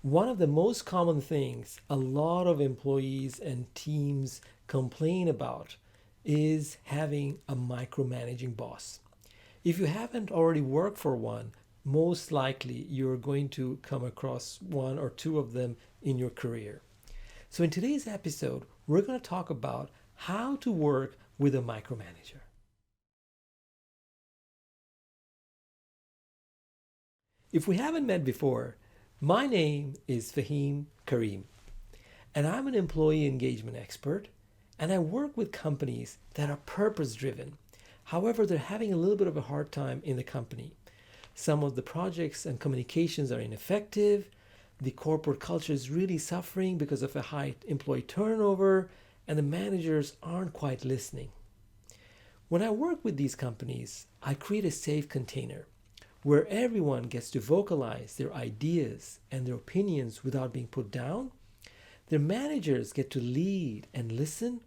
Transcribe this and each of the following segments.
One of the most common things a lot of employees and teams complain about is having a micromanaging boss. If you haven't already worked for one, most likely you're going to come across one or two of them in your career. So, in today's episode, we're going to talk about how to work with a micromanager. If we haven't met before, my name is Fahim Karim, and I'm an employee engagement expert, and I work with companies that are purpose driven. However, they're having a little bit of a hard time in the company. Some of the projects and communications are ineffective. The corporate culture is really suffering because of a high employee turnover, and the managers aren't quite listening. When I work with these companies, I create a safe container where everyone gets to vocalize their ideas and their opinions without being put down. Their managers get to lead and listen.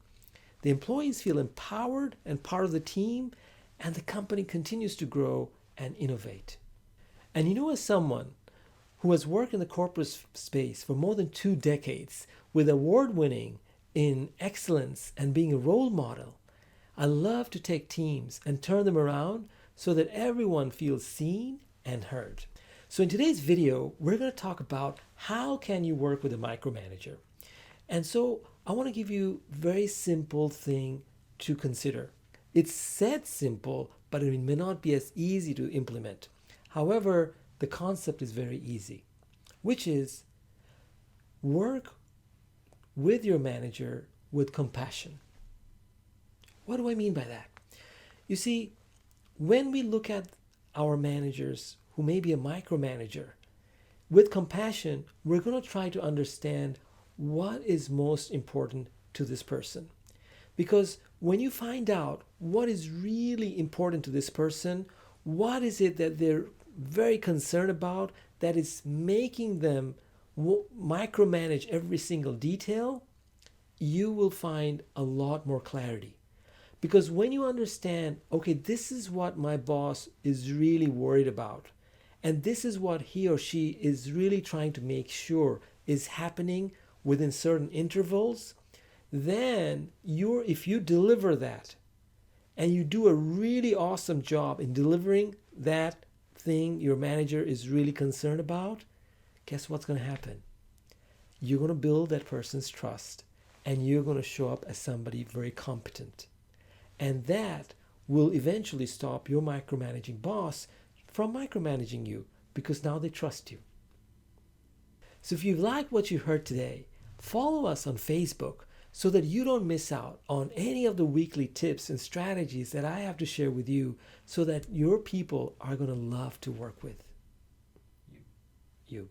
The employees feel empowered and part of the team, and the company continues to grow and innovate. And you know, as someone who has worked in the corporate space for more than 2 decades with award winning in excellence and being a role model, I love to take teams and turn them around so that everyone feels seen and heard. So in today's video, we're going to talk about how can you work with a micromanager. And so I want to give you a very simple thing to consider. It's said simple, but it may not be as easy to implement. However, the concept is very easy, which is work with your manager with compassion. What do I mean by that? You see, when we look at our managers who may be a micromanager, with compassion, we're going to try to understand what is most important to this person. Because when you find out what is really important to this person, what is it that they're very concerned about that is making them micromanage every single detail, you will find a lot more clarity. Because when you understand, okay, this is what my boss is really worried about, and this is what he or she is really trying to make sure is happening within certain intervals, then if you deliver that and you do a really awesome job in delivering that thing your manager is really concerned about, guess what's going to happen? You're going to build that person's trust, and you're going to show up as somebody very competent. And that will eventually stop your micromanaging boss from micromanaging you, because now they trust you. So if you like what you heard today, follow us on Facebook so that you don't miss out on any of the weekly tips and strategies that I have to share with you, so that your people are going to love to work with you.